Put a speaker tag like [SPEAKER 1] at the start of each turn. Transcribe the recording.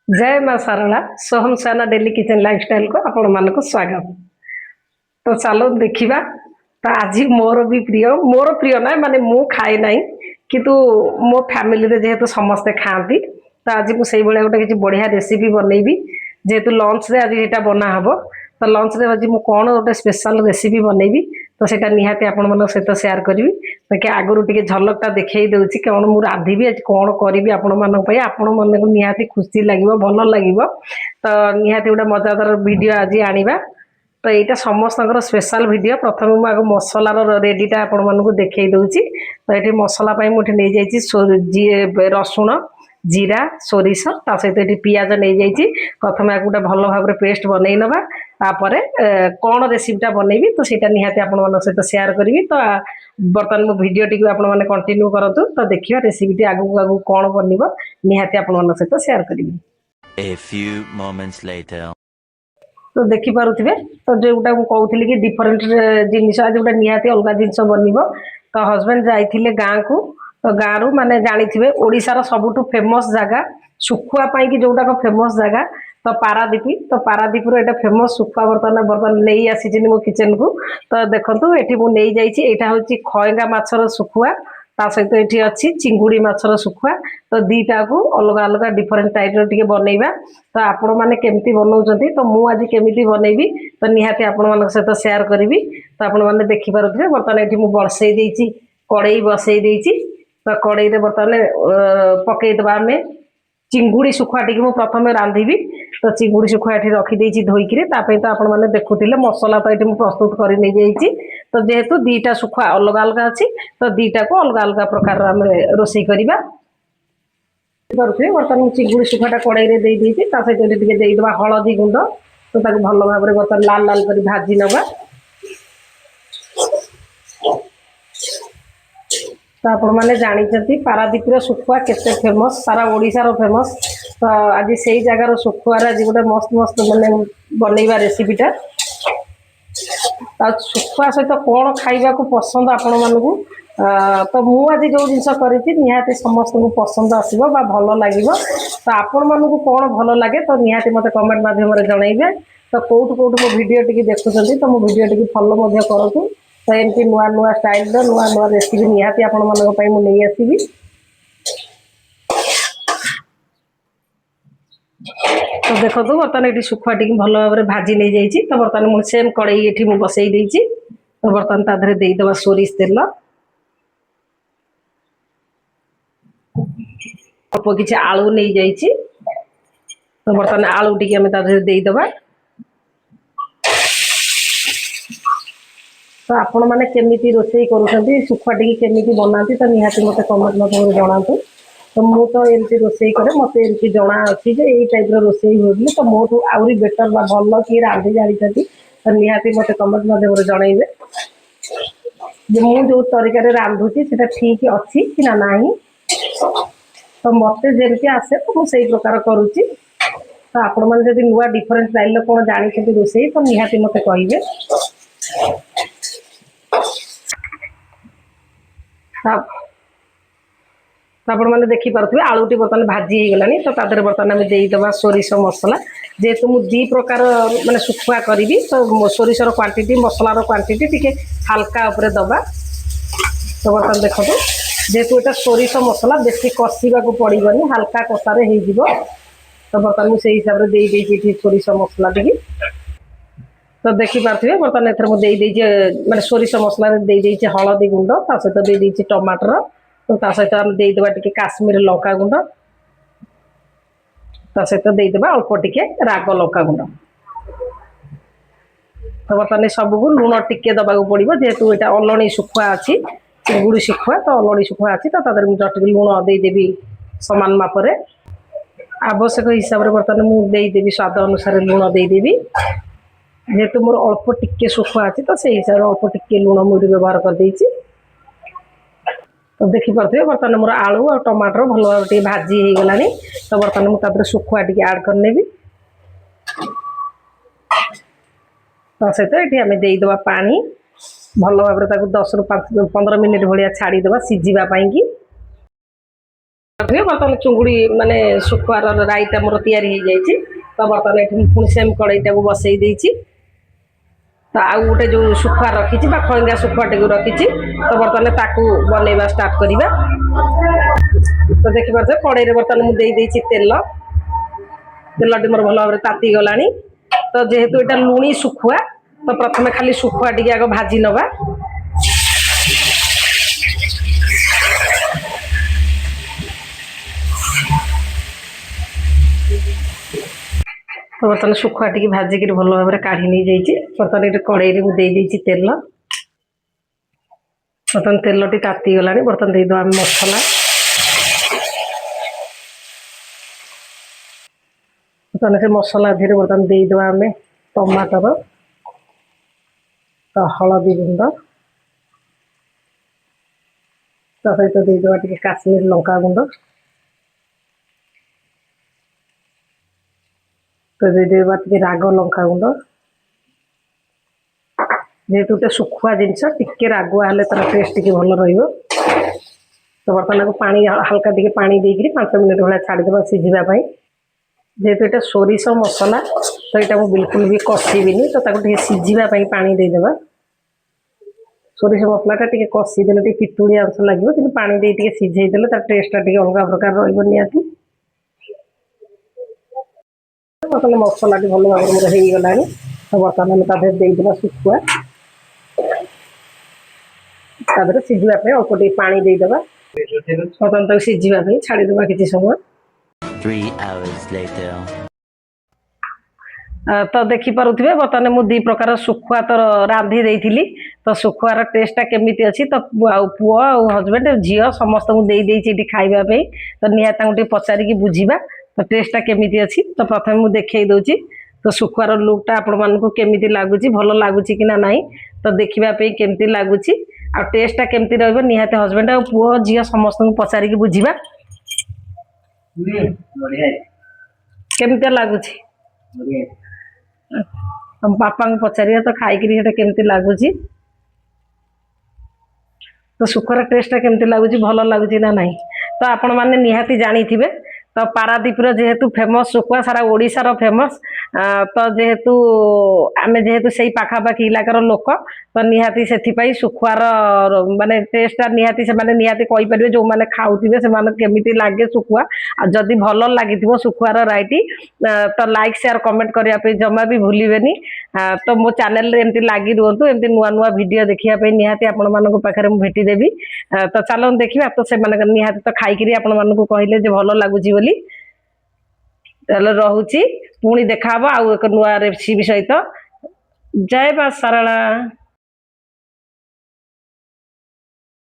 [SPEAKER 1] जय माँ सारला सोहम साना daily kitchen lifestyle को आपण मानक स्वागत। तो चलो देखिबा। तो आज मोर प्रिय ना माने मु खाए नाही किंतु मो फैमिली रे जेहेतु समस्ते खाआंती तो आज मु सेई भलिया गोटे किछि बढ़िया रेसिपी बनैबी जेहेतु लंच रे आज एटा बना हबो। तो लंच रे आज मु कोन गोटे स्पेशल रेसिपी बनैबी तो सेटा निहाती आपण मानक सहित शेयर करबी। बाकी आगरु टिके झलकटा देखै देउछि कोन मु रांधिबी आज कोन करबी आपण मानक पई आपण मन को निहाती खुशी लागिवो भलो लागिवो। तो निहाती गोटे मजादार वीडियो आज आनिबा। तो यहाँ समस्त स्पेशल वीडियो प्रथम मुझे मसलार रेडीटा आपण मानक देखई दूची। तो ये मसला मुझे नहीं जाइए रसुण जीरा सोरिष ता सहित ये पियाज नहीं जाइए। प्रथम या गोटे भल भाव पेस्ट बनई नवा तापर कौन रेसिपीटा बनैबी तो सीटा निहाती आपण मान सहित शेयर करी। तो बर्तमान मो वीडियो टी आपण मैंने कंटिन्यू करतु तो देखिए रेसिपी आगू आगू कौन बनब निहाती आपण मान सहित शेयर करी।
[SPEAKER 2] A few moments later.
[SPEAKER 1] तो देखिपे तो जोटा कहूली कि डिफरेन्ट जिन आज गोटे निहाती अलग जिन बनब। तो हजबैंड जाइए गाँ को तो गाँ रु माने जानी ओडिशार सबुठु फेमस जगह शुखुआ कि जोटाक फेमस जगह तो पारादीप। तो पारादीप एटा फेमस शुखुआ बर्तमान बर्तमान नहीं आसी मो किचन को। तो देखो ये मुझे यहाँ हूँ खयंगा माछर शुखुआ ता सहित ये अच्छी चिंगुड़ी माछर शुखुआ। तो दीटा को अलग अलग डिफरेन्ट टाइप रे बनैबा। तो आपण मैंने केमती बनाऊँ तो मु आज केमी बनैबी तो निहाती आपण मान सहित शेयर करी। तो आपण मैंने देखिपे बर्तमान ये मुझे बसई देती कड़ई बसई देती। तो कड़ई बर्तमान पकईदबा आम चिंगुड़ी शुखुआ टी प्रथम रांधिबी। तो चिंगुड़ी शुखुआ ये रखीदे धोईकी तो आपण मैंने देखुले मसला तो ये प्रस्तुत कर नहीं जाइए। तो जेहेतु दीटा शुखुआ अलग अलग अच्छी तो दीटा को अलग अलग प्रकार आम रोषे करवा। बर्तमान चिंगुड़ी शुखुआटा कड़ई में दे सहित देदबा हलदी गुंड। तो भल भाव में बर्तमान लाल लाल कर भाजी नवा। तो आपण मैंने जानते पारादीप शुखुआ केते फेमस सारा ओडिशार फेमस। तो आज से जगार शुखुआर आज गोटे मस्त मस्त मैंने बनैबा रेसिपीटा। शुखुआ सहित कौन खाइबा को पसंद आपण मानू तो मुझे जो जिनस करी निहाती समस्त को पसंद आसो भल लगे। तो आपण मानू कौन भल लगे तो निहाती मत कमेंट माध्यम जनइबे। तो कौटू कौटू मो भिडियो टी देखुं तो मो भिडियो टी फॉलो करूँ। तो एमती नुआ नुआ स्टाइल नुआ नुआ रेसिपी निहाती आपण मानक मुझे आसबि। तो देखो बर्तमान ये शुखुआ टी भल भाव में भाजी नहीं जाइए। तो बर्तमान मुझे सेम कड़ई ये मुझे बसई देती। तो बर्तमान तादेह देदेबा सोरिष तेल अल्प किसी आलू नहीं जाइए। तो बर्तमान आलू टी आम देदेबा। तो आपण मैंने केमी रोषे कर शुखुआ टी केमी बनाती तो निहाती मत कमेंट मध्यम जनातु। तो मु तो एमती रोषे करे मत एमती जना अच्छी जे यही टाइप रोषे हो तो मोटू आहरी बेटर बा भल किए रांधि जानी तो निहाती मत कमेंट मध्यम जनइबे जे मु जो तरीका रांधुची सेटा ठीक अच्छी कि ना नहीं। तो मत जमी आसे तो मुझे प्रकार करुच्ची। तो आपण मैंने जब नुआ डिफरेन्ट स्टाइल कौन जानते रोषे तो निहाती मत कहे। आपण मैंने देखिपे आलूटी बर्तमान भाजी हो गलानी। तो तादेह बर्तमान आम देदेबा सोरिष मसला जेहेतु मुझे दी प्रकार माने शुखुआ करी तो सोरिषर क्वांटिटी मसलार क्वांटिटी टिके हल्का उपरे दबा। तो बर्तमान देखो जेहेतु ये सोरिष मसला बेसी कषा को पड़ोनी हल्का कषार हो। तो बर्तमान मुझे हिसाब से देदेती सोरिष मसला टी। तो देखिपे बर्तमान एथर मुझे माने सोरिष मसला देदेती हलदी गुंड ता सहित देदेती टमाटर। तो सहित आम देदेबा टिके काश्मीर लंका गुंड ता सहित देदेबा अल्प टिके राग लंका गुंड। तो बर्तमान सबको लुण टिके दबा पड़ो जेहेतु यहाँ अलणी शुखुआ अच्छी चिंगुड़ी शुखुआ। तो अलणी शुखुआ अच्छी तो जटिल लुण देदेवी सामान मापरे आवश्यक हिसाब से बर्तमान मुझेदेवी स्वाद अनुसार लुण देदेवी जेहेतु मोर अल्प टिके शुखुआ अच्छी तो से हिसाब से अल्प टिके लुण मुझे व्यवहार कर देछि। तो देखिपे बर्तमान मोर आलू और टमाटर भल भाव टे भाजी हो गलानी। तो बर्तमान मुझे शुखुआ टी आड करनेबी। तो सहित ये आम देदेबा पानी भल भाव में 10 ରୁ 15 मिनिट भाया छाड़ीदेवा सीझापी। बर्तमान चुंगुड़ी माने शुखुआर राईटा मोर तैयारी हो जाइए तो बर्तमान ये पुणी सेम कड़ईटा को बसई देती तो आउ गोटे जो शुखुआ रखी खईंगा शुखुआटे को रखी तो बर्तमान ताकू बनइबा स्टार्ट करवा तो देखिए कड़ई बर्तमान मुझे तेल तेलटी मोर भल भाव ताती गला तो जेहेतु यहाँ लुणी शुखुआ तो प्रथम खाली शुखुआ टी आग भाजी नवा तो बर्तमान शुखुआ टी भाजिक भल भाव काढ़ी नहीं जाइए बर्तमान ये कड़ई मुझे तेल बर्तमान तेल टी ताती गला बर्तमान देद आम मसला बर्तमान से मसला धीरे बर्तमान देद आम टमाटर तो हलदी गुंड तो सहित देदेवा टे काश्मीर लंका गुंड तो देदेवा टे राग लंका गुंड जेहेतु गोटे शुखुआ जिनस टिके रागुआ हेल्ले तार टेस्ट टी भल रही तो बर्तमान पानी हल्का टे पानी देकर 5 मिनट भाई छाड़ीदेव सीझापी जेहेतु यहाँ सोरिष मसला तो यहाँ मुझे बिल्कुल भी कषिबिनी तो सीझापी पानी देदेवा सोरिष मसलाटा टे कषिदेले टे पितुड़ी अंश लगे कि पानी दे सीझेदेले तार टेस्टा टे अलग प्रकार रही बर्तमान मसला टी भल भाव मोर हो गला तो बर्तमान आम देदेवा शुखुआ तादर सीझापी अल्प टे पानी देदेवा बर्तमान तक सीझापी छाड़ीदेवा किसी समय
[SPEAKER 2] 3 hours later.
[SPEAKER 1] तो देखिपे बर्तमान मुझे 2 प्रकार शुखुआ तो रांधि देती तो शुखुआर टेस्टा केमी अच्छी तो पुओ हजबैंड झी समस्त को खावाई तो निहत पचारिकी बुझा तो टेस्टा केमी अच्छी तो प्रथम मुझे देखई दूची तो शुखुआर लुकटा आपण मानक केमी लगुच भल लगुच कि ना तो देखापी केमती लगुच आ टेस्टा केमती रहित हजबैंड आ पुओ झी समस्त को पचारिकी बुझा केमती लगुच बापा को पचार तो खाई केमती लगुच तो शुखुआर टेस्टा केमती लगुच भल लगुच ना नहीं तो आपण मैंने निहाती जानी थे तो पारादीपर जेहेतु फेमस शुखुआ सारा ओडिशार फेमस तो जेहेतु आमे जेहेतु से पाखापाखी इलाकार लोक तो निहाती से शुखुआर माने टेस्टा निहाती से माने निहाती कहि परिबे जो माने खाउथिबे से माने केमिति लागे शुखुआ आ जदी भल लागिथिबो शुखुआर राइटी तो लाइक शेयर कमेंट करिया पे जमा भी भूलिबेनी तो मो चैनल रे एमती लागी रहंतु एमती नुआ नुआ वीडियो देखिया पे निहाती आपण मानको पाखरे मु भेटी देबी तो चलो देखिबा तो से माने निहाती तो खाई करी आपण मानको कहिले जे भल लागुची बोली चलो रहुची पुणी देखा आउ एक नुआ रेसिपी सहित जय मां शारला।